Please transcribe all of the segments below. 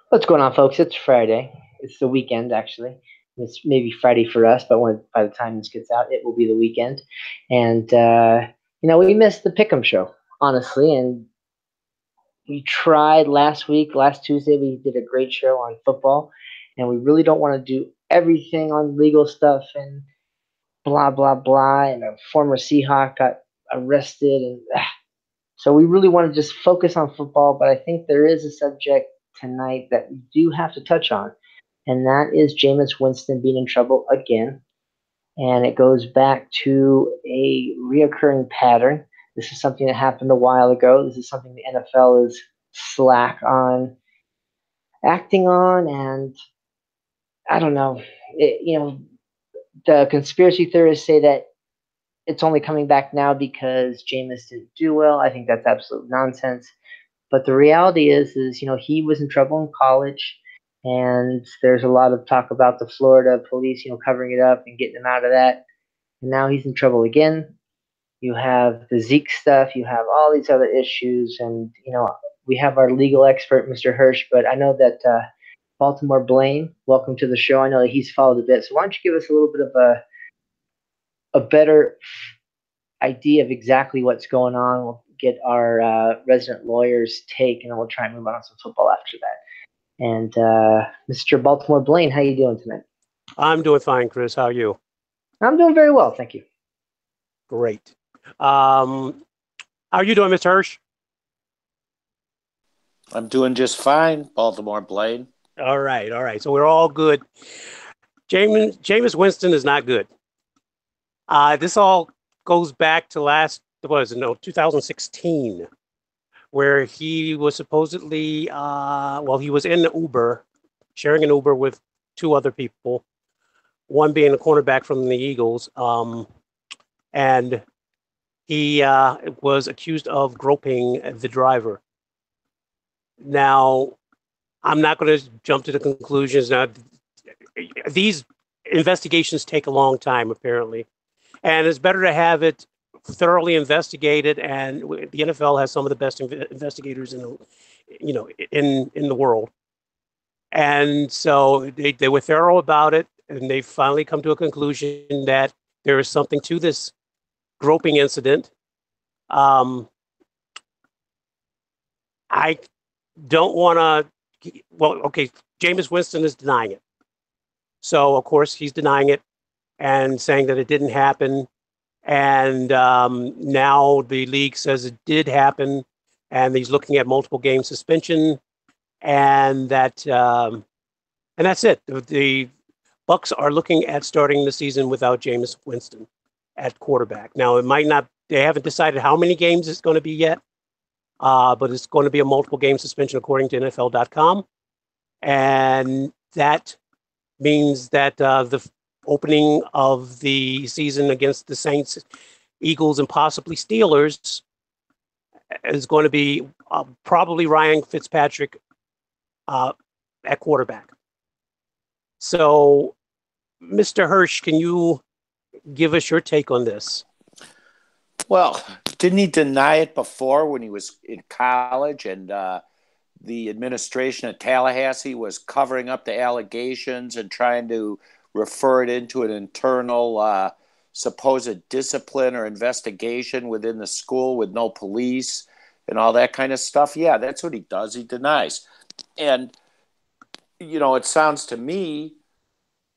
What's going on, folks? It's Friday. It's the weekend, actually. It's maybe Friday for us, but by the time this gets out, it will be the weekend. And we missed the Pick'em show, honestly. And we tried last week, last Tuesday. We did a great show on football, and we really don't want to do everything on legal stuff and blah blah blah. And a former Seahawk got arrested, and so we really want to just focus on football. But I think there is a subject tonight that we do have to touch on, and that is Jameis Winston being in trouble again. And it goes back to a reoccurring pattern. This is something that happened a while ago. This is something the NFL is slack on acting on, and I don't know. The conspiracy theorists say that it's only coming back now because Jameis didn't do well. I think that's absolute nonsense. But the reality is he was in trouble in college, and there's a lot of talk about the Florida police, covering it up and getting him out of that. And now he's in trouble again. You have the Zeke stuff. You have all these other issues, and we have our legal expert, Mr. Hirsch. But I know that Baltimore Blaine, welcome to the show. I know that he's followed a bit, so why don't you give us a little bit of a better idea of exactly what's going on? We'll get our resident lawyer's take, and then we'll try and move on to some football after that. And Mr. Baltimore Blaine, how you doing tonight? I'm doing fine, Chris. How are you? I'm doing very well, thank you. Great. How are you doing, Mr. Hirsch? I'm doing just fine, Baltimore Blaine. All right. So we're all good. Jameis Winston is not good. This all goes back to 2016, where he was supposedly, he was in the Uber, sharing an Uber with two other people, one being a cornerback from the Eagles, and he was accused of groping the driver. Now, I'm not going to jump to the conclusions. Now, these investigations take a long time, apparently, and it's better to have it thoroughly investigated. And the NFL has some of the best investigators in the world, and so they were thorough about it, and they finally come to a conclusion that there is something to this groping incident. I don't want to. Well, okay, Jameis Winston is denying it. So, of course, he's denying it and saying that it didn't happen. And now the league says it did happen, and he's looking at multiple game suspension, and that's it. The Bucs are looking at starting the season without Jameis Winston at quarterback. Now, it might not. They haven't decided how many games it's going to be yet. But it's going to be a multiple game suspension according to NFL.com. And that means that the opening of the season against the Saints, Eagles, and possibly Steelers is going to be probably Ryan Fitzpatrick at quarterback. So, Mr. Hirsch, can you give us your take on this? Well, didn't he deny it before when he was in college and the administration at Tallahassee was covering up the allegations and trying to refer it into an internal supposed discipline or investigation within the school with no police and all that kind of stuff? Yeah, that's what he does. He denies. And, it sounds to me,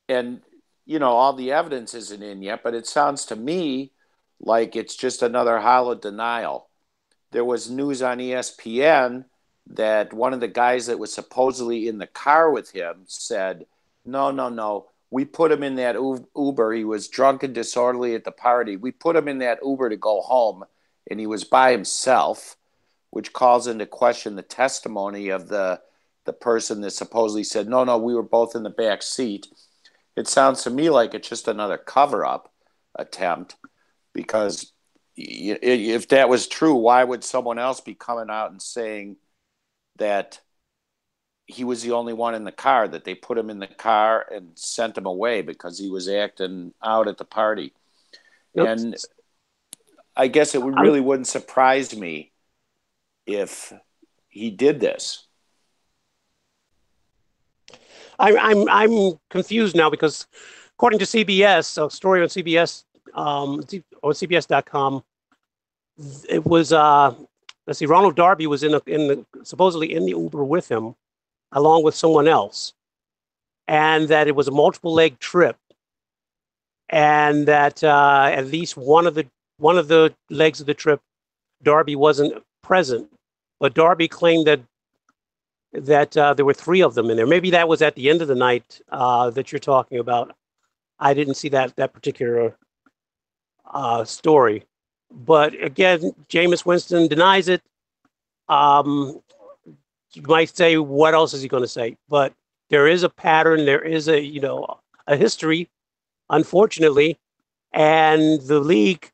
and, all the evidence isn't in yet, but it sounds to me like it's just another hollow denial. There was news on ESPN that one of the guys that was supposedly in the car with him said, no, we put him in that Uber. He was drunk and disorderly at the party. We put him in that Uber to go home, and he was by himself, which calls into question the testimony of the person that supposedly said, no, we were both in the back seat. It sounds to me like it's just another cover-up attempt. Because if that was true, why would someone else be coming out and saying that he was the only one in the car, that they put him in the car and sent him away because he was acting out at the party? Yep. And I guess it really wouldn't surprise me if he did this. I'm confused now because according to CBS, a story on CBS or CBS.com, it was let's see, Ronald Darby was supposedly in the Uber with him, along with someone else, and that it was a multiple leg trip, and that at least one of the legs of the trip, Darby wasn't present, but Darby claimed that there were three of them in there. Maybe that was at the end of the night that you're talking about. I didn't see that particular story, but again, Jameis Winston denies it. You might say, what else is he going to say? But there is a pattern. There is a history, unfortunately, and the league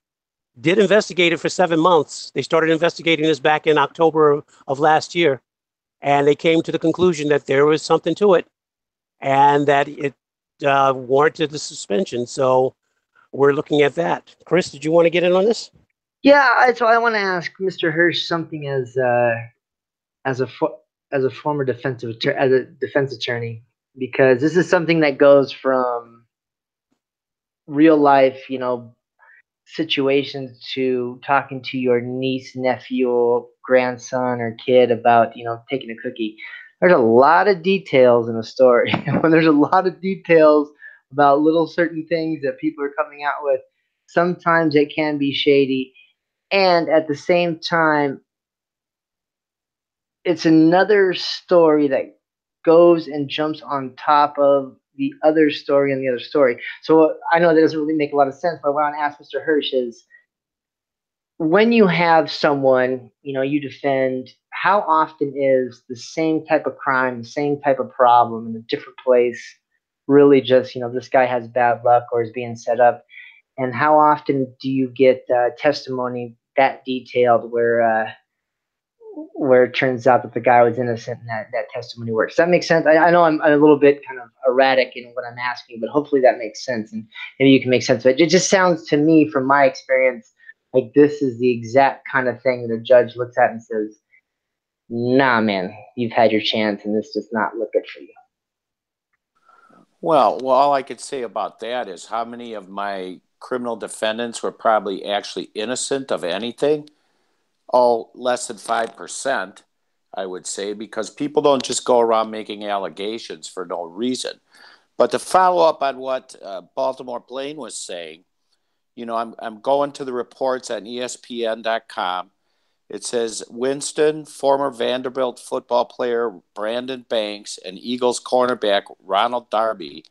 did investigate it for 7 months. They started investigating this back in October of last year, and they came to the conclusion that there was something to it, and that it warranted the suspension. So we're looking at that. Chris, did you want to get in on this? Yeah, so I want to ask Mr. Hirsch something as a former defense attorney, because this is something that goes from real life, situations to talking to your niece, nephew, or grandson or kid about, taking a cookie. There's a lot of details in a story. When there's a lot of details about little certain things that people are coming out with, sometimes it can be shady. And at the same time, it's another story that goes and jumps on top of the other story and the other story. So I know that doesn't really make a lot of sense, but what I want to ask Mr. Hirsch is, when you have someone, you defend, how often is the same type of crime, the same type of problem in a different place really just, this guy has bad luck or is being set up? And how often do you get testimony that detailed where it turns out that the guy was innocent and that testimony works? Does that make sense? I know I'm a little bit kind of erratic in what I'm asking, but hopefully that makes sense, and maybe you can make sense of it. It just sounds to me, from my experience, like this is the exact kind of thing that a judge looks at and says, nah, man, you've had your chance and this does not look good for you. Well, all I could say about that is how many of my criminal defendants were probably actually innocent of anything? Oh, less than 5%, I would say, because people don't just go around making allegations for no reason. But to follow up on what Baltimore Blaine was saying, I'm going to the reports on ESPN.com. It says Winston, former Vanderbilt football player Brandon Banks, and Eagles cornerback Ronald Darby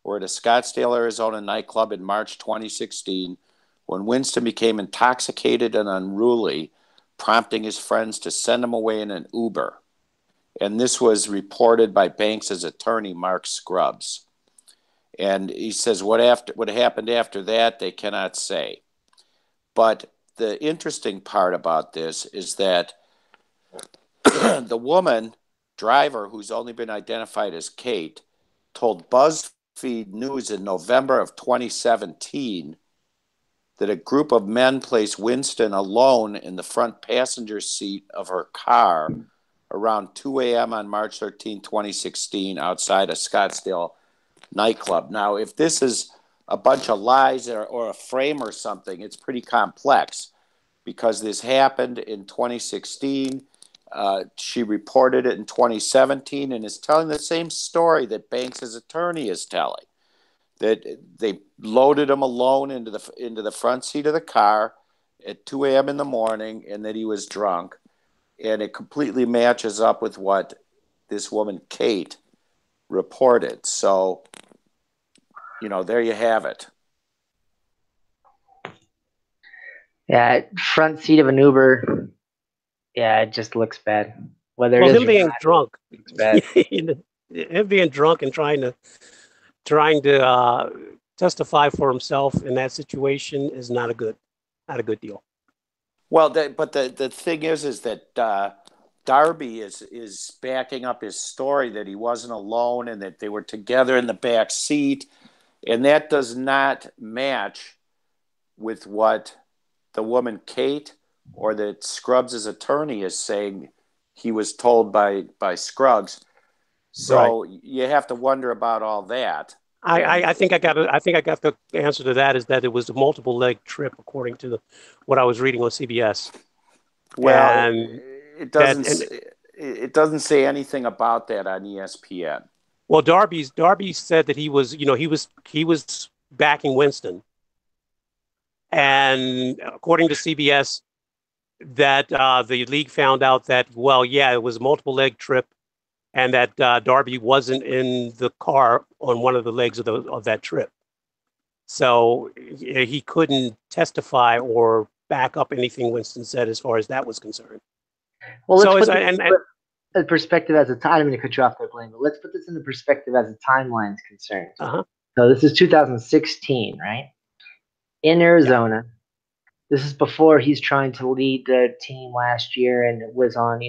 were at a Scottsdale, Arizona nightclub in March 2016 when Winston became intoxicated and unruly, prompting his friends to send him away in an Uber. And this was reported by Banks' attorney, Mark Scrubs. And he says what happened after that, they cannot say. But the interesting part about this is that the woman driver, who's only been identified as Kate, told BuzzFeed News in November of 2017 that a group of men placed Winston alone in the front passenger seat of her car around 2 a.m. on March 13, 2016, outside a Scottsdale nightclub. Now, if this is a bunch of lies or a frame or something, it's pretty complex, because this happened in 2016. She reported it in 2017 and is telling the same story that Banks' attorney is telling, that they loaded him alone into the front seat of the car at 2 a.m. in the morning and that he was drunk. And it completely matches up with what this woman, Kate, reported. So, there you have it. Yeah, front seat of an Uber. Yeah, it just looks bad. Whether it is him being drunk, it's bad. Him being drunk and trying to testify for himself in that situation is not a good deal. Well, but the thing is that Darby is backing up his story that he wasn't alone and that they were together in the back seat, and that does not match with what the woman Kate or that Scrubs' attorney is saying he was told by Scrubs. Right. So you have to wonder about all that. I think I got the answer to that, is that it was a multiple leg trip, according to what I was reading on CBS. Well, And it that, doesn't and it doesn't say anything about that on ESPN. well, Darby said that he was backing Winston, and according to CBS, that the league found out that, well, yeah, it was a multiple leg trip, and that Darby wasn't in the car on one of the legs of that trip, so he couldn't testify or back up anything Winston said as far as that was concerned. Well, let's So put it's this and in perspective as a time. I'm going to cut you off there, Blaine, but let's put this into perspective as a timeline is concerned. uh-huh. So this is 2016, right? In Arizona. Yeah. This is before he's trying to lead the team last year and was on,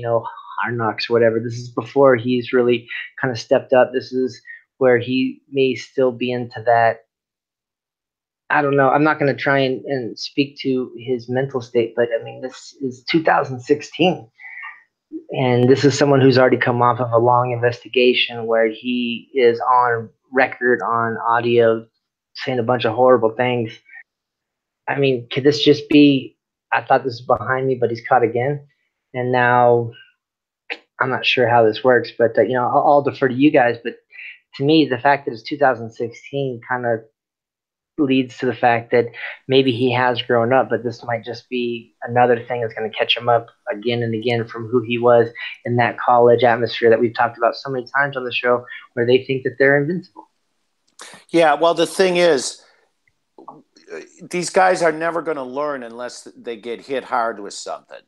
Hard Knocks or whatever. This is before he's really kind of stepped up. This is where he may still be into that. I don't know. I'm not going to try and speak to his mental state, but I mean, this is 2016. And this is someone who's already come off of a long investigation where he is on record on audio saying a bunch of horrible things. I mean, could this just be, I thought this was behind me, but he's caught again? And now I'm not sure how this works, but, I'll defer to you guys. But to me, the fact that it's 2016 kind of leads to the fact that maybe he has grown up, but this might just be another thing that's going to catch him up again and again from who he was in that college atmosphere that we've talked about so many times on the show, where they think that they're invincible. Yeah, well, the thing is, these guys are never going to learn unless they get hit hard with something.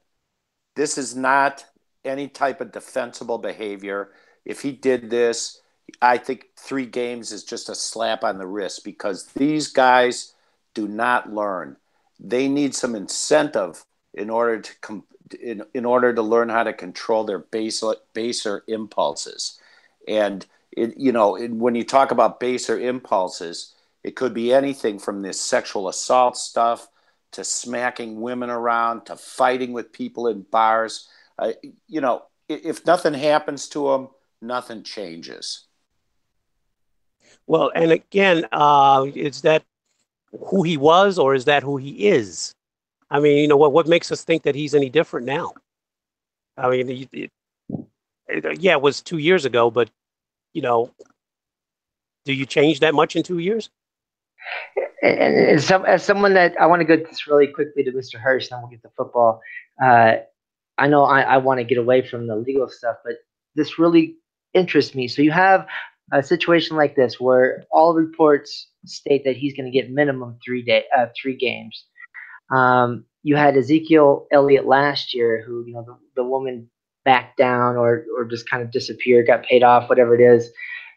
This is not any type of defensible behavior. If he did this, I think 3 games is just a slap on the wrist, because these guys do not learn. They need some incentive in order to learn how to control their baser impulses. And when you talk about baser impulses, it could be anything from this sexual assault stuff to smacking women around to fighting with people in bars. If nothing happens to them, nothing changes. Well, and again, is that who he was, or is that who he is? I mean, what makes us think that he's any different now? I mean, yeah, it was 2 years ago, but do you change that much in 2 years? And as someone that I want to go this really quickly to Mr. Hirsch, and then we'll get to football. I know I want to get away from the legal stuff, but this really interests me. So you have a situation like this where all reports state that he's going to get minimum 3 games. You had Ezekiel Elliott last year, who the woman backed down or just kind of disappeared, got paid off, whatever it is.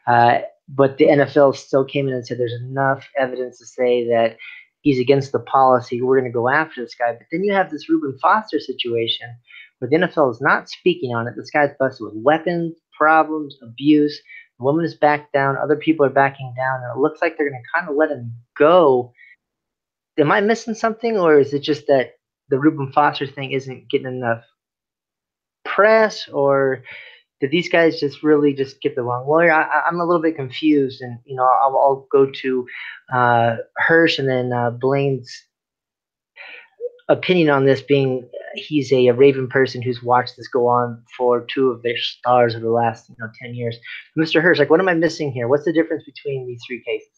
But the NFL still came in and said there's enough evidence to say that he's against the policy. We're going to go after this guy. But then you have this Reuben Foster situation where the NFL is not speaking on it. This guy's busted with weapons, problems, abuse. The woman is backed down. Other people are backing down. And it looks like they're going to kind of let him go. Am I missing something, or is it just that the Reuben Foster thing isn't getting enough press, or did these guys just really just get the wrong lawyer? I'm a little bit confused, and I'll go to Hirsch and then Blaine's opinion on this, being he's a Raven person who's watched this go on for 2 of their stars of the last 10 years. Mr. Hirsch, what am I missing here? What's the difference between these 3 cases?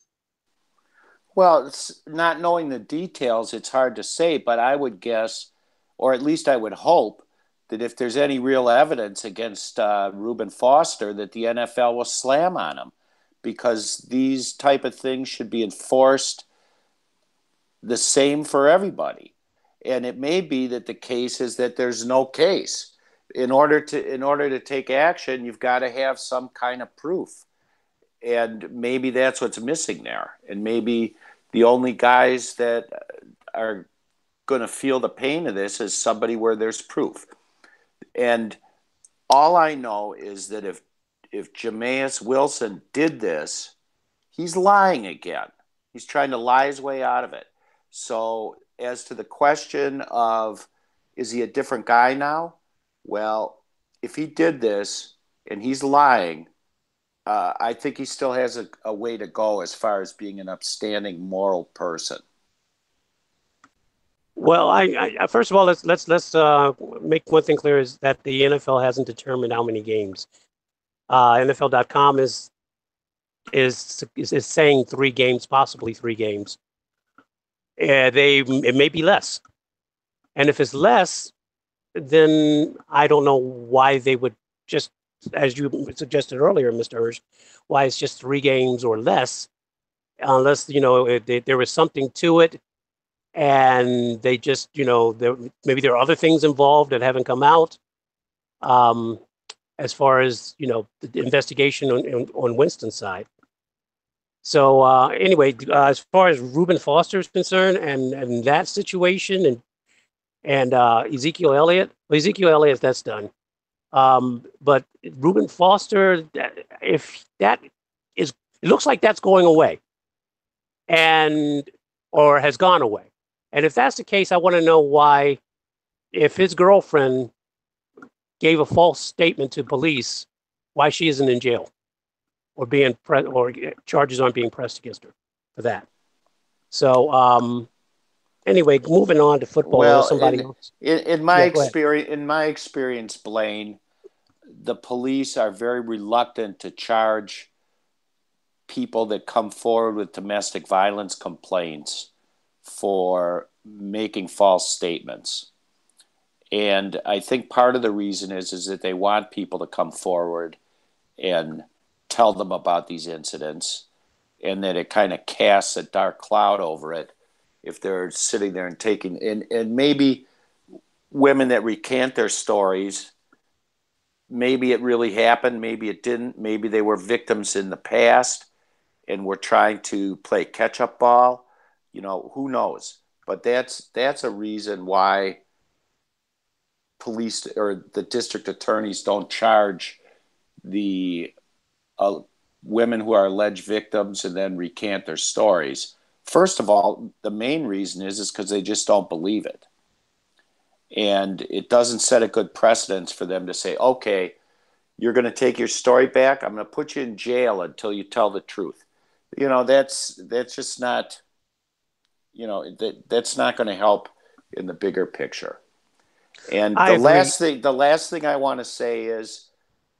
Well, it's not knowing the details, it's hard to say, but I would guess, or at least I would hope, that if there's any real evidence against Reuben Foster, that the NFL will slam on him, because these type of things should be enforced the same for everybody. And it may be that the case is that there's no case. In order to take action, you've got to have some kind of proof. And maybe that's what's missing there. And maybe the only guys that are going to feel the pain of this is somebody where there's proof. And all I know is that if Jameis Wilson did this, he's lying again. He's trying to lie his way out of it. So as to the question of, is he a different guy now? Well, if he did this and he's lying, I think he still has a way to go as far as being an upstanding moral person. Well, I first of all, let's make one thing clear is that the NFL hasn't determined how many games. NFL.com is saying 3 games, possibly 3 games. It may be less, and if it's less, then I don't know why they would just, as you suggested earlier, Mr. Hirsch, why it's just 3 games or less, unless there was something to it, and they just maybe there are other things involved that haven't come out. As far as the investigation on Winston's side. So anyway, as far as Reuben Foster is concerned, and that situation, and Ezekiel Elliott, that's done. But Reuben Foster, if that is, it looks like that's going away, or has gone away. And if that's the case, I want to know why, if his girlfriend gave a false statement to police, why she isn't in jail, or or charges aren't being pressed against her for that. So anyway, moving on to football. Well, somebody else. In my experience, Blaine, the police are very reluctant to charge people that come forward with domestic violence complaints for making false statements. And I think part of the reason is that they want people to come forward and tell them about these incidents, and that it kind of casts a dark cloud over it if they're sitting there and taking, and maybe women that recant their stories, maybe it really happened, maybe it didn't, maybe they were victims in the past and were trying to play catch-up ball, who knows? But that's a reason why police or the district attorneys don't charge the women who are alleged victims and then recant their stories. First of all, the main reason is because they just don't believe it. And it doesn't set a good precedence for them to say, okay, you're going to take your story back. I'm going to put you in jail until you tell the truth. That's just not, that's not going to help in the bigger picture. And the last thing I want to say is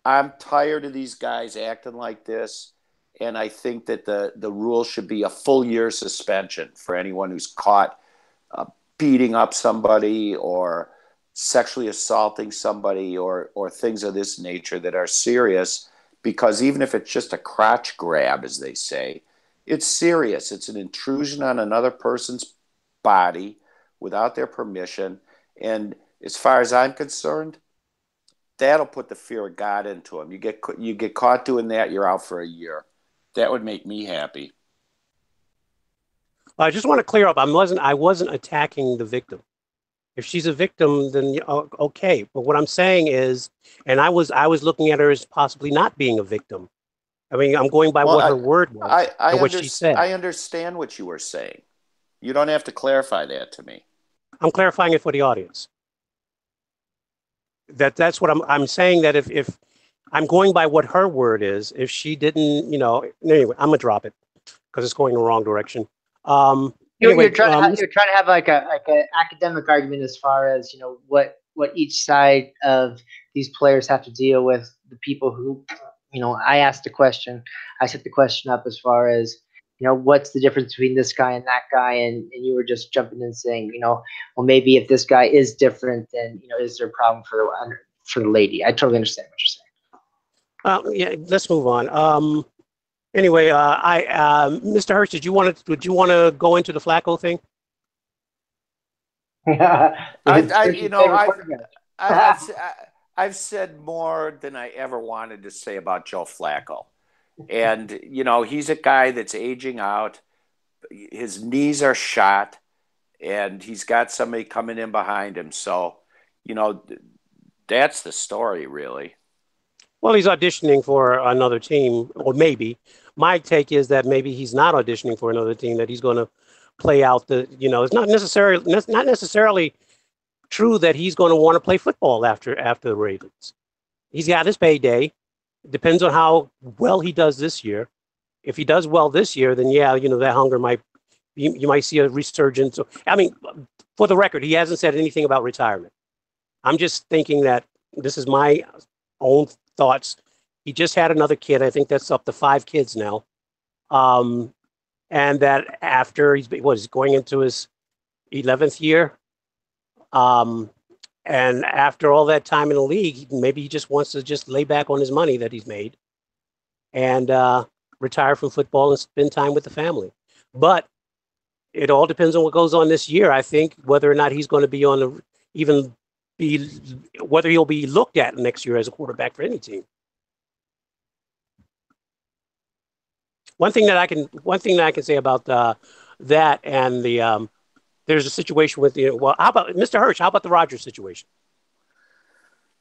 I'm tired of these guys acting like this. And I think that the rule should be a full year suspension for anyone who's caught beating up somebody or sexually assaulting somebody or things of this nature that are serious, because even if it's just a crotch grab, as they say, it's serious. It's an intrusion on another person's body without their permission. And as far as I'm concerned, that'll put the fear of God into them. You get caught doing that, you're out for a year. That would make me happy. I just want to clear up. I wasn't attacking the victim. If she's a victim, then okay. But what I'm saying is, and I was looking at her as possibly not being a victim. I mean, I'm going by what her word was and what she said. I understand what you were saying. You don't have to clarify that to me. I'm clarifying it for the audience. That's what I'm saying, that if I'm going by what her word is, if she didn't, anyway, I'm gonna drop it because it's going the wrong direction. You're trying to have like a academic argument as far as what each side of these players have to deal with. The people who, I asked the question, I set the question up as far as what's the difference between this guy and that guy, and you were just jumping in saying well, maybe if this guy is different, then is there a problem for the lady? I totally understand what you're saying. Yeah, let's move on. Anyway, Mr. Hirsch, would you want to go into the Flacco thing? I've said more than I ever wanted to say about Joe Flacco. And, he's a guy that's aging out. His knees are shot, and he's got somebody coming in behind him. So, that's the story, really. Well, he's auditioning for another team, or maybe. My take is that maybe he's not auditioning for another team, that he's going to play out it's not necessarily true that he's going to want to play football after the Ravens. He's got his payday, It depends on how well he does this year. If he does well this year, then yeah, that hunger might, you might see a resurgence. I mean, for the record, he hasn't said anything about retirement. I'm just thinking that this is my own thoughts. He just had another kid. I think that's up to 5 kids now. And that after he's going into his 11th year. And after all that time in the league, maybe he just wants to just lay back on his money that he's made and retire from football and spend time with the family. But it all depends on what goes on this year. I think whether or not he's going to be whether he'll be looked at next year as a quarterback for any team. One thing that I can say about that and the there's a situation with how about Mr. Hirsch? How about the Rodgers situation?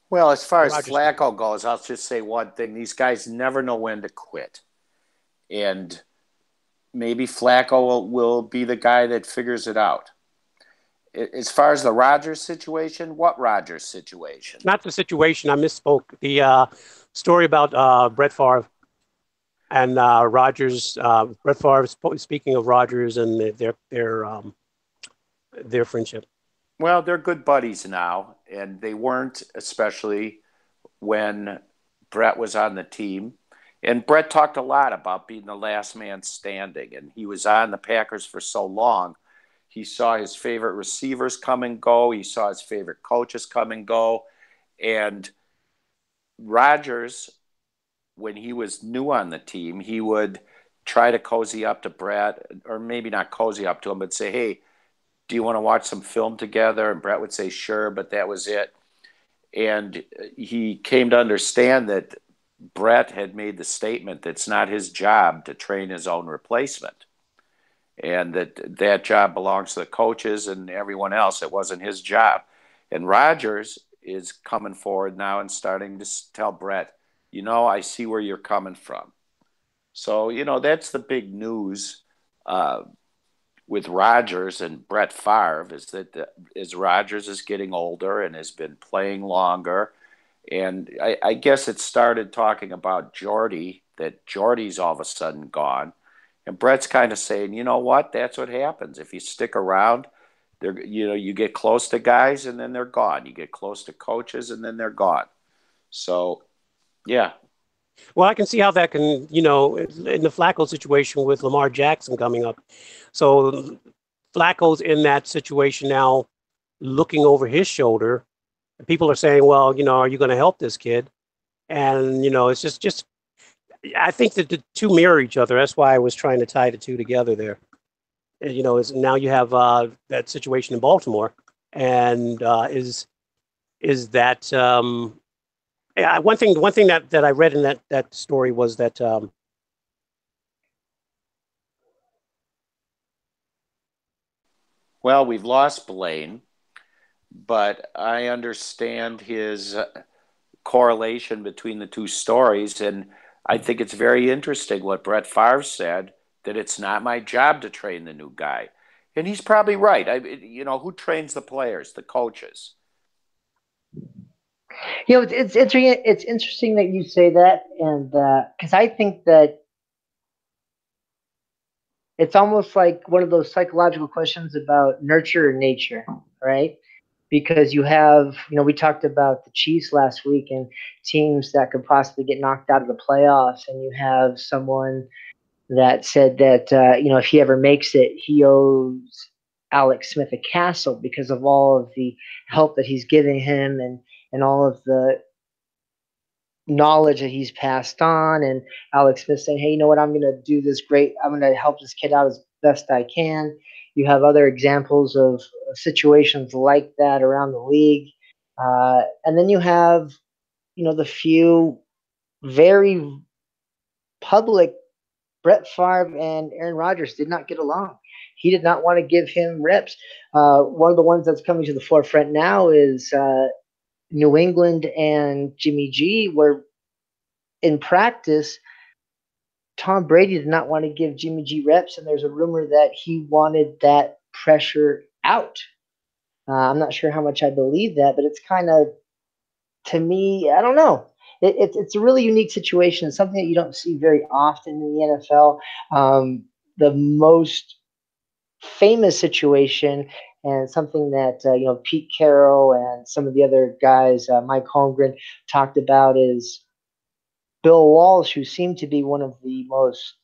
Well, as far as Flacco goes, I'll just say one thing: these guys never know when to quit, and maybe Flacco will be the guy that figures it out. As far as the Rodgers situation, what Rodgers situation? Not the situation. I misspoke. The story about Brett Favre and Rodgers. Brett Favre, speaking of Rodgers and their friendship. Well, they're good buddies now, and they weren't, especially when Brett was on the team. And Brett talked a lot about being the last man standing, and he was on the Packers for so long. He saw his favorite receivers come and go. He saw his favorite coaches come and go. And Rodgers, when he was new on the team, he would try to cozy up to Brett, or maybe not cozy up to him, but say, hey, do you want to watch some film together? And Brett would say, sure, but that was it. And he came to understand that Brett had made the statement that it's not his job to train his own replacement, and that job belongs to the coaches and everyone else. It wasn't his job. And Rodgers is coming forward now and starting to tell Brett, I see where you're coming from. So, that's the big news with Rodgers and Brett Favre is that as Rodgers is getting older and has been playing longer. And I guess it started talking about Jordy, that Jordy's all of a sudden gone. And Brett's kind of saying, you know what? That's what happens. If you stick around, you get close to guys and then they're gone. You get close to coaches and then they're gone. So, yeah. Well, I can see how that can, in the Flacco situation with Lamar Jackson coming up. So Flacco's in that situation now, looking over his shoulder. People are saying, well, are you going to help this kid? And, it's just, I think that the two mirror each other. That's why I was trying to tie the two together there. Is now you have that situation in Baltimore. And is that, yeah, one thing that I read in that story was that well, we've lost Blaine, but I understand his correlation between the two stories, and I think it's very interesting what Brett Favre said, that it's not my job to train the new guy. And he's probably right. Who trains the players? The coaches. It's interesting that you say that, and because I think that it's almost like one of those psychological questions about nurture or nature, right? Because you have, we talked about the Chiefs last week and teams that could possibly get knocked out of the playoffs, and you have someone that said that if he ever makes it, he owes Alex Smith a castle because of all of the help that he's giving him and all of the knowledge that he's passed on. And Alex Smith saying, hey, you know what, I'm going to do this great. I'm going to help this kid out as best I can. You have other examples of situations like that around the league. And then you have, the few very public. Brett Favre and Aaron Rodgers did not get along. He did not want to give him reps. One of the ones that's coming to the forefront now is New England and Jimmy G, where in practice, Tom Brady did not want to give Jimmy G reps, and there's a rumor that he wanted that pressure out. I'm not sure how much I believe that, but it's kind of, to me, I don't know. it's a really unique situation, something that you don't see very often in the NFL. The most famous situation, and something that Pete Carroll and some of the other guys, Mike Holmgren, talked about, is Bill Walsh, who seemed to be one of the most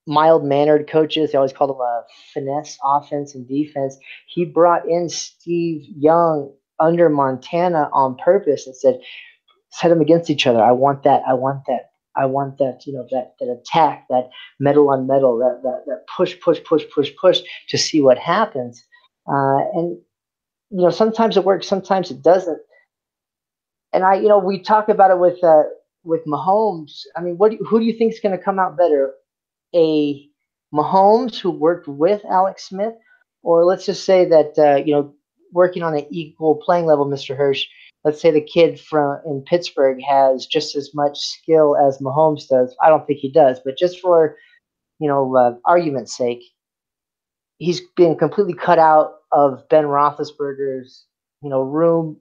mild-mannered coaches. They always called him a finesse offense and defense. He brought in Steve Young under Montana on purpose and said, set them against each other. I want that. I want that. I want that, that attack, that metal on metal, that push to see what happens. And sometimes it works, sometimes it doesn't. And we talk about it with Mahomes. I mean, who do you think is going to come out better? A Mahomes who worked with Alex Smith, or let's just say that working on an equal playing level, Mr. Hirsch. Let's say the kid in Pittsburgh has just as much skill as Mahomes does. I don't think he does, but just for argument's sake, he's been completely cut out of Ben Roethlisberger's room,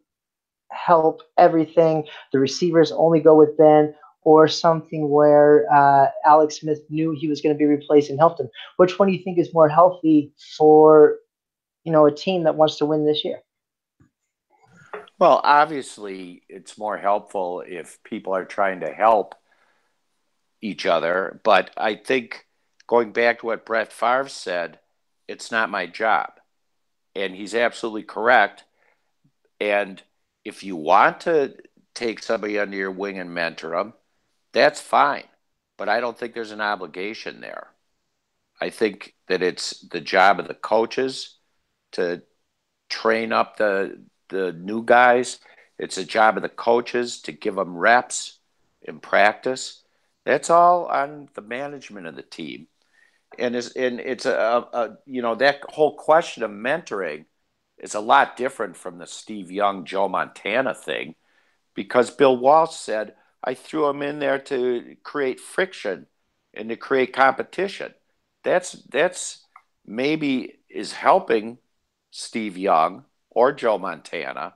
help, everything. The receivers only go with Ben, or something where Alex Smith knew he was going to be replaced and helped him. Which one do you think is more healthy for a team that wants to win this year? Well, obviously, it's more helpful if people are trying to help each other. But I think going back to what Brett Favre said, it's not my job. And he's absolutely correct. And if you want to take somebody under your wing and mentor them, that's fine. But I don't think there's an obligation there. I think that it's the job of the coaches to train up the new guys. It's a job of the coaches to give them reps in practice. That's all on the management of the team. And it's that whole question of mentoring is a lot different from the Steve Young, Joe Montana thing, because Bill Walsh said, I threw him in there to create friction and to create competition. That's maybe is helping Steve Young or Joe Montana,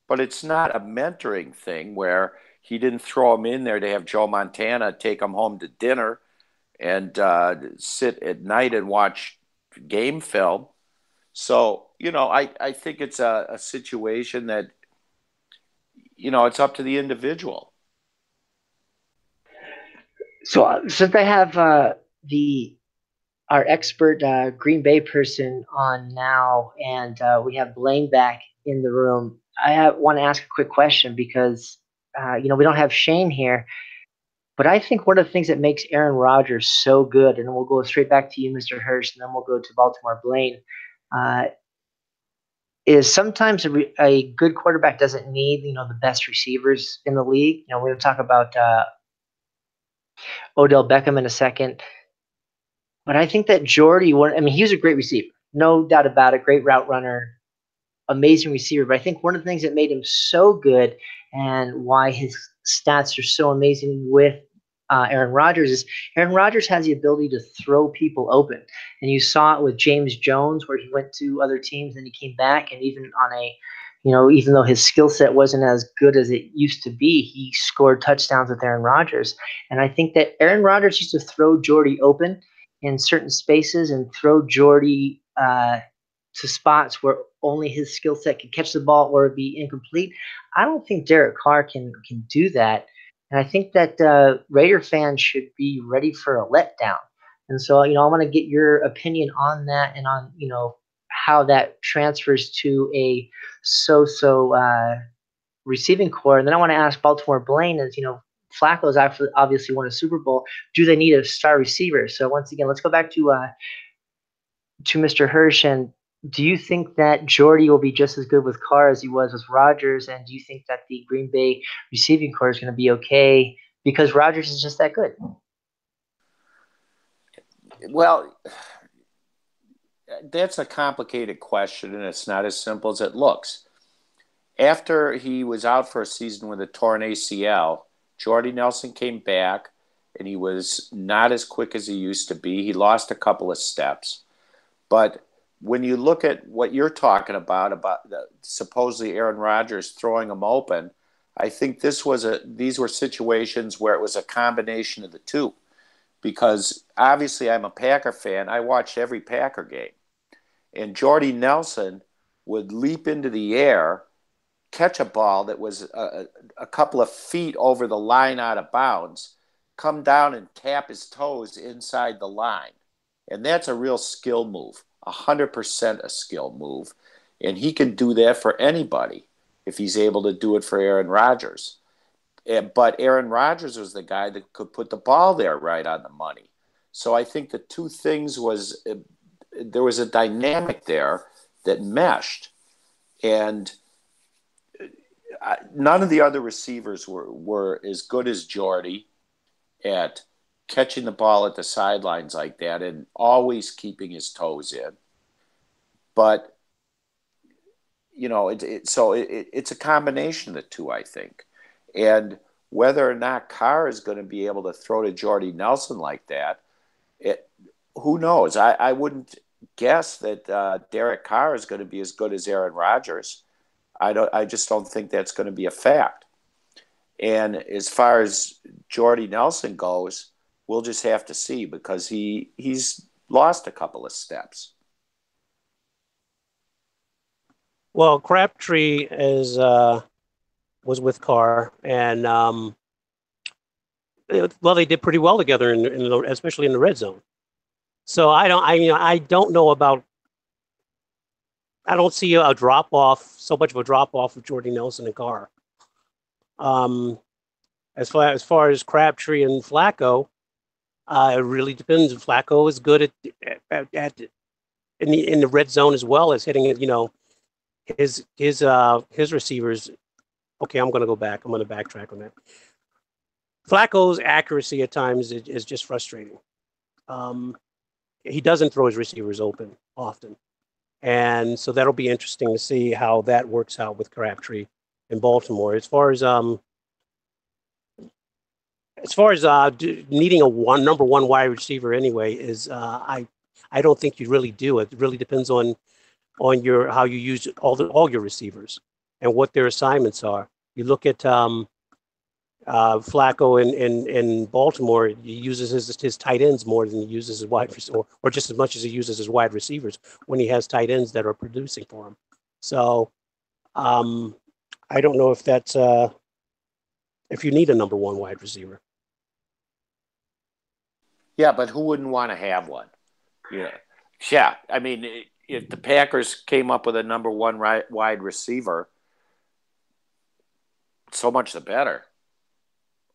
but it's not a mentoring thing where he didn't throw him in there to have Joe Montana take him home to dinner and sit at night and watch game film. So, I think it's a situation that, it's up to the individual. So since I have our expert Green Bay person on now, and we have Blaine back in the room, I want to ask a quick question because, we don't have Shane here, but I think one of the things that makes Aaron Rodgers so good, and then we'll go straight back to you, Mr. Hirsch, and then we'll go to Baltimore Blaine, is sometimes a good quarterback doesn't need, the best receivers in the league. We're going to talk about Odell Beckham in a second. But I think that Jordy, he was a great receiver. No doubt about it. Great route runner, amazing receiver. But I think one of the things that made him so good and why his stats are so amazing with Aaron Rodgers is Aaron Rodgers has the ability to throw people open. And you saw it with James Jones, where he went to other teams and he came back. And even on even though his skill set wasn't as good as it used to be, he scored touchdowns with Aaron Rodgers. And I think that Aaron Rodgers used to throw Jordy open in certain spaces and throw Jordy to spots where only his skill set could catch the ball or be incomplete. I don't think Derek Carr can do that. And I think that Raider fans should be ready for a letdown. And so, I want to get your opinion on that and on, how that transfers to a so-so receiving core. And then I want to ask Baltimore Blaine, as Flacco's obviously won a Super Bowl. Do they need a star receiver? So once again, let's go back to Mr. Hirsch. And do you think that Jordy will be just as good with Carr as he was with Rodgers? And do you think that the Green Bay receiving core is going to be okay because Rodgers is just that good? Well, that's a complicated question, and it's not as simple as it looks. After he was out for a season with a torn ACL, Jordy Nelson came back, and he was not as quick as he used to be. He lost a couple of steps. But when you look at what you're talking about supposedly Aaron Rodgers throwing him open, I think these were situations where it was a combination of the two. Because obviously I'm a Packer fan. I watched every Packer game. And Jordy Nelson would leap into the air, catch a ball that was a couple of feet over the line out of bounds, come down and tap his toes inside the line. And that's a real skill move, 100% a skill move. And he can do that for anybody if he's able to do it for Aaron Rodgers. But Aaron Rodgers was the guy that could put the ball there right on the money. So I think the two things was there was a dynamic there that meshed. And none of the other receivers were as good as Jordy at catching the ball at the sidelines like that and always keeping his toes in. But, you know, it's a combination of the two, I think. And whether or not Carr is going to be able to throw to Jordy Nelson like that, who knows? I wouldn't guess that Derek Carr is going to be as good as Aaron Rodgers. I just don't think that's going to be a fact. And as far as Jordy Nelson goes, we'll just have to see because he's lost a couple of steps. Well, Crabtree was with Carr, and they did pretty well together, especially in the red zone. So I don't know about. I don't see a drop off, so much of a drop off of Jordy Nelson and Carr. As far as Crabtree and Flacco, it really depends. Flacco is good at in the red zone as well as hitting it. You know, his receivers. Okay, I'm going to go back. I'm going to backtrack on that. Flacco's accuracy at times is just frustrating. He doesn't throw his receivers open often. And so that'll be interesting to see how that works out with Crabtree in Baltimore. As far as needing a number one wide receiver anyway is I don't think you really do. It really depends on how you use all your receivers and what their assignments are. You look at Flacco in Baltimore, he uses his tight ends more than he uses his wide or just as much as he uses his wide receivers when he has tight ends that are producing for him. So I don't know if that's if you need a number one wide receiver. Yeah, but who wouldn't want to have one? Yeah. I mean, if the Packers came up with a number one wide receiver, so much the better.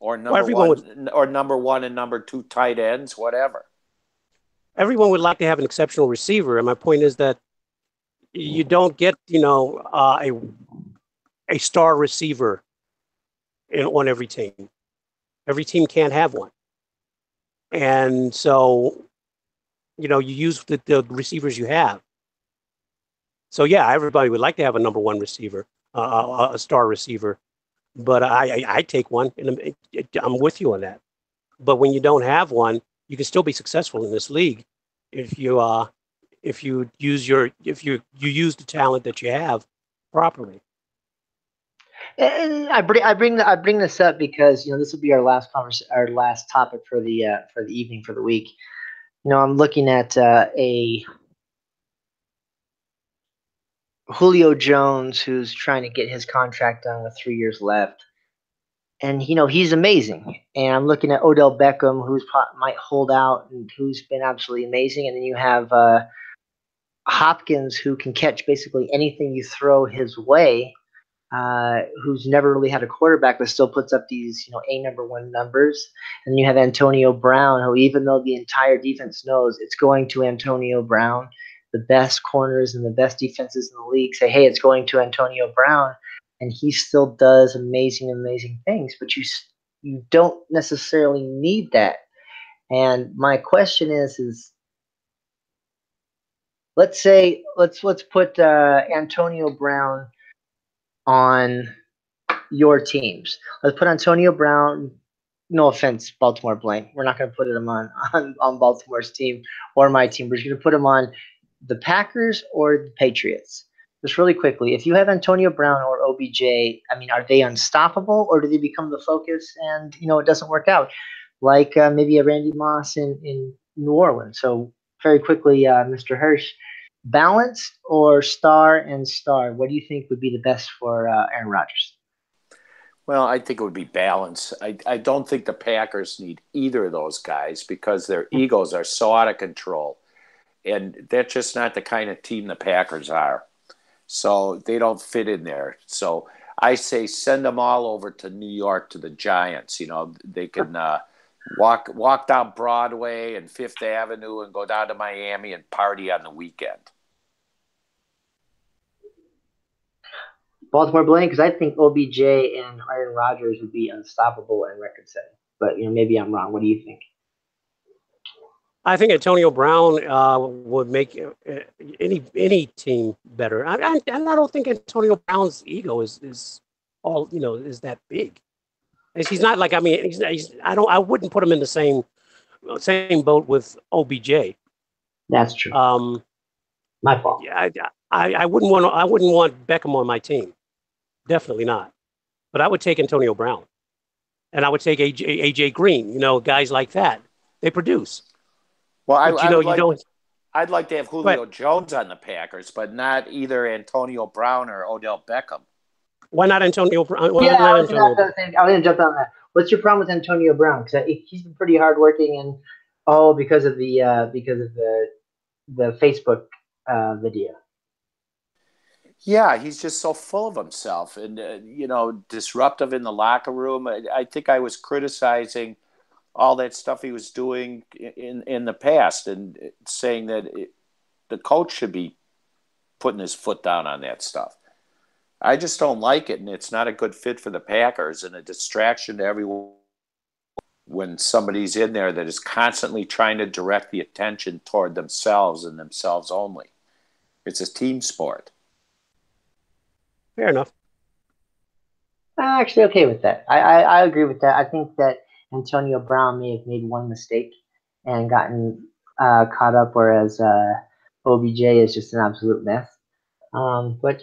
Or number one and number two tight ends, whatever. Everyone would like to have an exceptional receiver, and my point is that you don't get, a star receiver on every team. Every team can't have one, and so you use the receivers you have. So yeah, everybody would like to have a number one receiver, a star receiver. But I take one, and I'm with you on that. But when you don't have one, you can still be successful in this league if you use the talent that you have properly. And I bring this up because this will be our last topic for the evening, for the week. I'm looking at a Julio Jones, who's trying to get his contract done with 3 years left. And, he's amazing. And I'm looking at Odell Beckham, who might hold out and who's been absolutely amazing. And then you have Hopkins, who can catch basically anything you throw his way, who's never really had a quarterback but still puts up these, A number one numbers. And you have Antonio Brown, who even though the entire defense knows it's going to Antonio Brown, the best corners and the best defenses in the league say, hey, it's going to Antonio Brown, and he still does amazing, amazing things. But you don't necessarily need that. And my question is let's put Antonio Brown on your teams. Let's put Antonio Brown. No offense, Baltimore Blaine. We're not going to put him on Baltimore's team or my team. We're just going to put him on the Packers or the Patriots. just really quickly, if you have Antonio Brown or OBJ, I mean, are they unstoppable, or do they become the focus and it doesn't work out, like maybe a Randy Moss in New Orleans? So very quickly, Mr. Hirsch, balanced or star and star? What do you think would be the best for Aaron Rodgers? Well, I think it would be balance. I don't think the Packers need either of those guys because their egos are so out of control. And that's just not the kind of team the Packers are. So they don't fit in there. So I say send them all over to New York to the Giants. They can walk down Broadway and Fifth Avenue and go down to Miami and party on the weekend. Baltimore Blaine, because I think OBJ and Aaron Rodgers would be unstoppable and record setting. But maybe I'm wrong. What do you think? I think Antonio Brown would make any team better. And I don't think Antonio Brown's ego is all is that big. He's not like, I mean, I wouldn't put him in the same boat with OBJ. That's true. My fault. Yeah, I wouldn't want Beckham on my team. Definitely not. But I would take Antonio Brown, and I would take AJ Green. Guys like that. They produce. Well, I'd like to have Julio Jones on the Packers, but not either Antonio Brown or Odell Beckham. Why not Antonio Brown? I was going to jump on that. What's your problem with Antonio Brown? Because he's been pretty hardworking, and because of the Facebook video. Yeah, he's just so full of himself and disruptive in the locker room. I think I was criticizing all that stuff he was doing in the past and saying that the coach should be putting his foot down on that stuff. I just don't like it, and it's not a good fit for the Packers and a distraction to everyone when somebody's in there that is constantly trying to direct the attention toward themselves and themselves only. It's a team sport. Fair enough. I'm actually okay with that. I agree with that. I think that Antonio Brown may have made one mistake and gotten caught up, whereas OBJ is just an absolute mess. But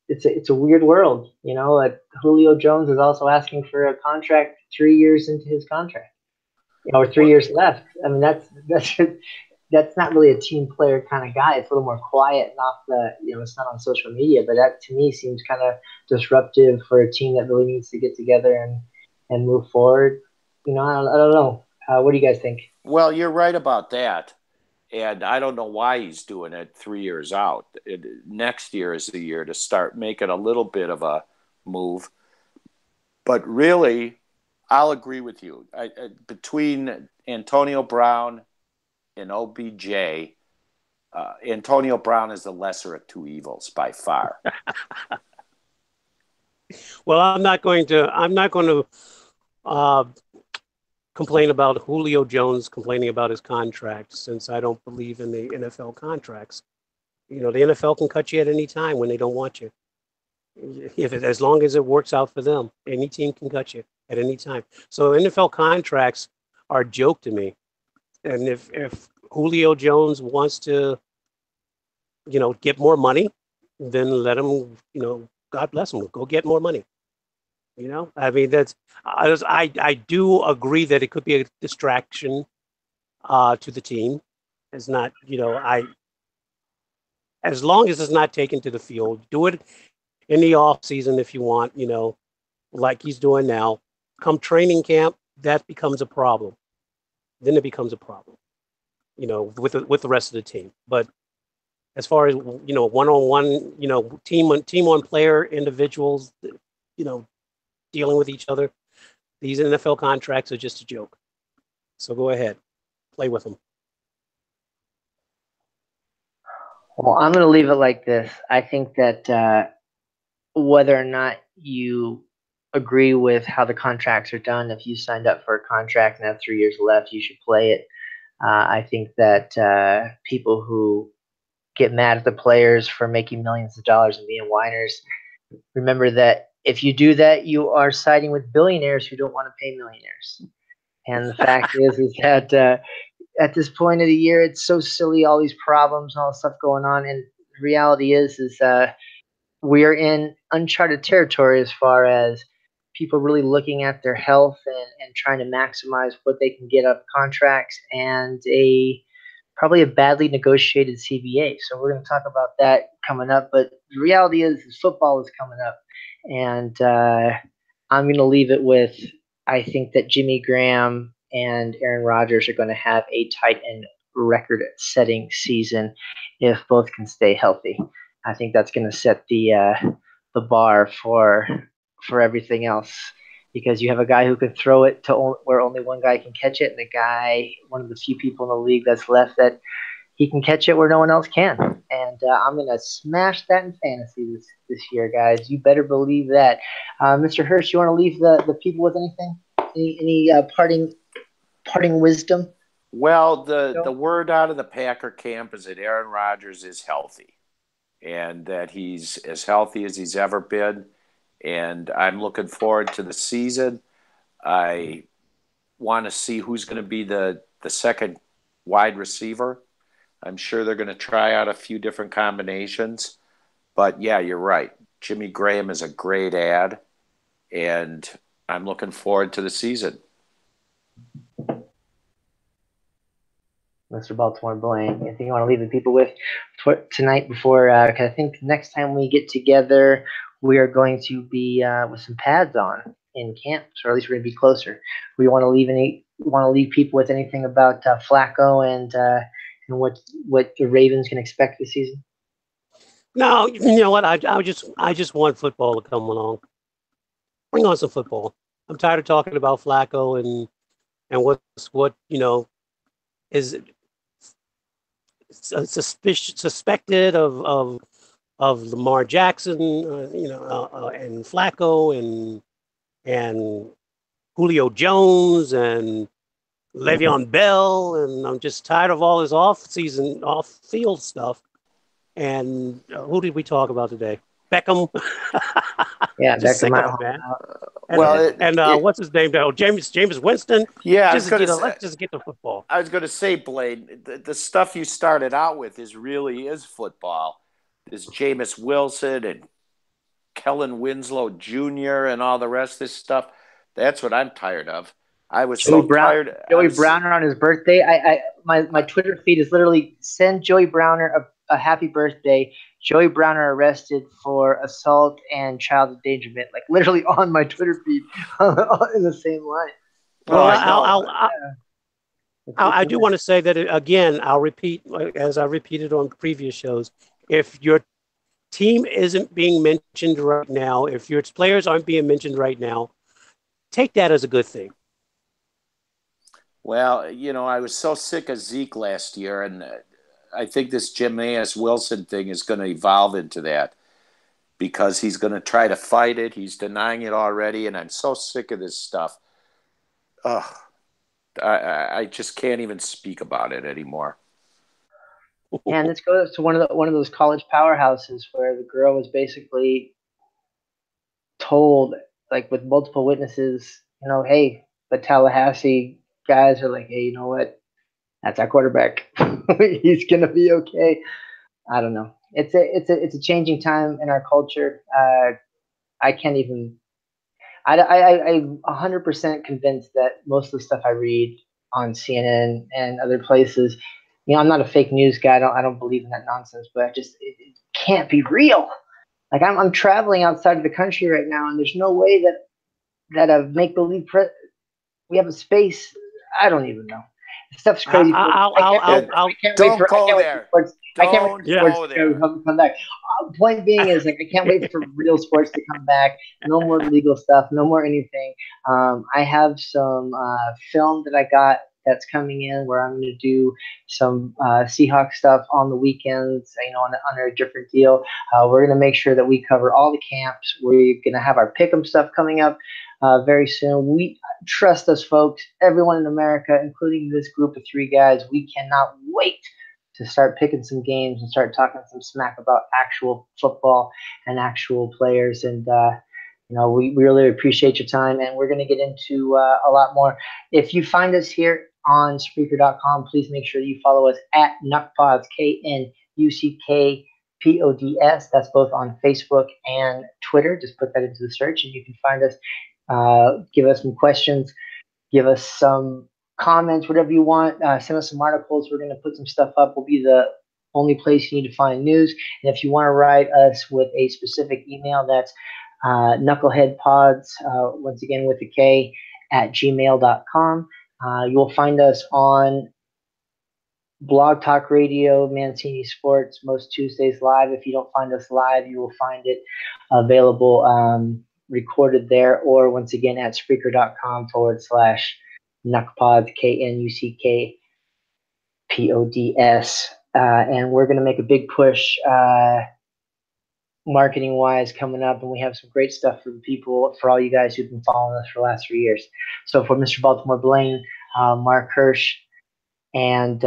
it's a weird world. Julio Jones is also asking for a contract 3 years into his contract, or 3 years left. I mean, that's not really a team player kind of guy. It's a little more quiet and off the, it's not on social media, but that to me seems kind of disruptive for a team that really needs to get together and move forward. I don't know. What do you guys think? Well, you're right about that. And I don't know why he's doing it 3 years out. Next year is the year to start making a little bit of a move. But really, I'll agree with you. Between Antonio Brown and OBJ, Antonio Brown is the lesser of two evils by far. Well, I'm not going to complain about Julio Jones complaining about his contract, since I don't believe in the NFL contracts. The NFL can cut you at any time when they don't want you. As long as it works out for them, any team can cut you at any time. So NFL contracts are a joke to me. And if Julio Jones wants to, get more money, then let him, God bless him, go get more money. I mean, I do agree that it could be a distraction to the team. It's not, as long as it's not taken to the field, do it in the off season if you want, like he's doing now. Come training camp, that becomes a problem. Then it becomes a problem, with the rest of the team. But as far as one-on-one, team on player individuals, dealing with each other, these NFL contracts are just a joke. So go ahead, play with them. Well, I'm going to leave it like this. I think that whether or not you agree with how the contracts are done, if you signed up for a contract and have 3 years left, you should play it. I think that people who get mad at the players for making millions of dollars and being whiners, remember that if you do that, you are siding with billionaires who don't want to pay millionaires. And the fact is that at this point of the year, it's so silly, all these problems, all the stuff going on. And the reality is we're in uncharted territory as far as people really looking at their health and trying to maximize what they can get out of contracts and probably a badly negotiated CBA. So we're going to talk about that coming up. But the reality is football is coming up. And I'm going to leave it with, I think that Jimmy Graham and Aaron Rodgers are going to have a tight end record-setting season if both can stay healthy. I think that's going to set the bar for everything else, because you have a guy who can throw it to where only one guy can catch it, and a guy, one of the few people in the league that's left that he can catch it where no one else can. And I'm going to smash that in fantasy this year, guys. You better believe that. Mr. Hirsch, you want to leave the people with anything? Any parting wisdom? Well, the word out of the Packer camp is that Aaron Rodgers is healthy, and that he's as healthy as he's ever been. And I'm looking forward to the season. I want to see who's going to be the second wide receiver. I'm sure they're going to try out a few different combinations. But, yeah, you're right. Jimmy Graham is a great ad, and I'm looking forward to the season. Mr. Baltimore Blaine, anything you want to leave the people with tonight before, because I think next time we get together, we are going to be with some pads on in camp, or at least we're going to be closer. We want to leave people with anything about Flacco and what the Ravens can expect this season? No, you know what? I just want football to come along. Bring on some football. I'm tired of talking about Flacco and what is suspected of Lamar Jackson, and Flacco and Julio Jones and Le'Veon Bell, and I'm just tired of all this off-field stuff. And who did we talk about today? Beckham. Yeah, just Beckham. Man. What's his name now? James Winston. Yeah, let's just get the football. I was going to say, Blaine, the stuff you started out with is football. There's Jameis Wilson and Kellen Winslow Jr. and all the rest of this stuff. That's what I'm tired of. I was tired. Joey Browner on his birthday. My Twitter feed is literally send Joey Browner a happy birthday. Joey Browner arrested for assault and child endangerment, like literally on my Twitter feed in the same line. Well, I do want to say that again. I'll repeat, as I repeated on previous shows. If your team isn't being mentioned right now, if your players aren't being mentioned right now, take that as a good thing. Well, I was so sick of Zeke last year, and I think this Jameis Wilson thing is going to evolve into that, because he's going to try to fight it. He's denying it already, and I'm so sick of this stuff. Ugh. I just can't even speak about it anymore. And this goes to one of those college powerhouses where the girl was basically told, like with multiple witnesses, hey, the Tallahassee guys are like, hey, you know what? That's our quarterback. He's gonna be okay. I don't know. It's a changing time in our culture. I can't even. I'm 100% convinced that most of the stuff I read on CNN and other places, I'm not a fake news guy. I don't believe in that nonsense. But it can't be real. Like I'm traveling outside of the country right now, and there's no way that a make believe we have a space. I don't even know. Stuff's crazy. Don't go there. I can't wait for sports to come back. Point being is, I can't wait for real sports to come back. No more legal stuff. No more anything. I have some film that I got that's coming in where I'm going to do some Seahawks stuff on the weekends, under a different deal. We're going to make sure that we cover all the camps. We're going to have our pick'em stuff coming up very soon. We trust us, folks. Everyone in America, including this group of three guys, we cannot wait to start picking some games and start talking some smack about actual football and actual players. And we really appreciate your time, and we're going to get into a lot more. If you find us here on Spreaker.com, please make sure that you follow us at NuckPods, KNUCK PODS. That's both on Facebook and Twitter. Just put that into the search and you can find us. Give us some questions. Give us some comments, whatever you want. Send us some articles. We're going to put some stuff up. We'll be the only place you need to find news. And if you want to write us with a specific email, that's knuckleheadpods, once again with a K, at gmail.com. You will find us on Blog Talk Radio, Mancini Sports, most Tuesdays live. If you don't find us live, you will find it available recorded there, or once again at Spreaker.com/Knuckpods, KNUCKPODS. And we're going to make a big push marketing wise coming up, and we have some great stuff for people, for all you guys who've been following us for the last 3 years. So for Mr. Baltimore Blaine, Mark Hirsch, and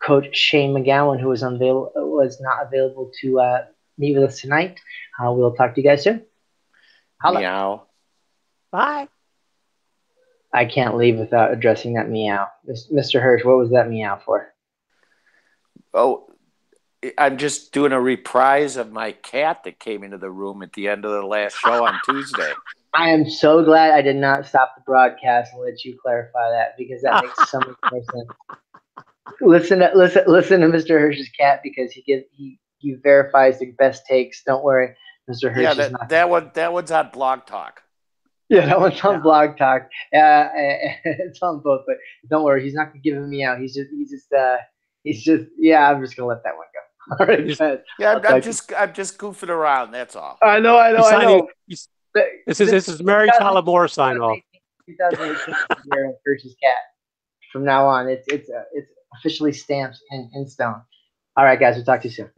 Coach Shane McGowan, who was not available to meet with us tonight, we'll talk to you guys soon. Holla. Meow. Bye. I can't leave without addressing that meow. Mr. Hirsch, what was that meow for? Oh, I'm just doing a reprise of my cat that came into the room at the end of the last show on Tuesday. I am so glad I did not stop the broadcast and let you clarify that, because that makes so much more sense. Listen to Mr. Hirsch's cat, because he verifies the best takes. Don't worry, Mr. Hirsch. Yeah, that one's on Blog Talk. Yeah, that one's on Blog Talk. It's on both, but don't worry, he's not gonna give me out. He's just yeah. I'm just gonna let that one go. All right, yeah, I'm just goofing around. That's all. I know. This is Mary Tyler Moore sign off. 2018 year of Hirsch's cat. From now on, it's officially stamped in stone. All right, guys, we'll talk to you soon.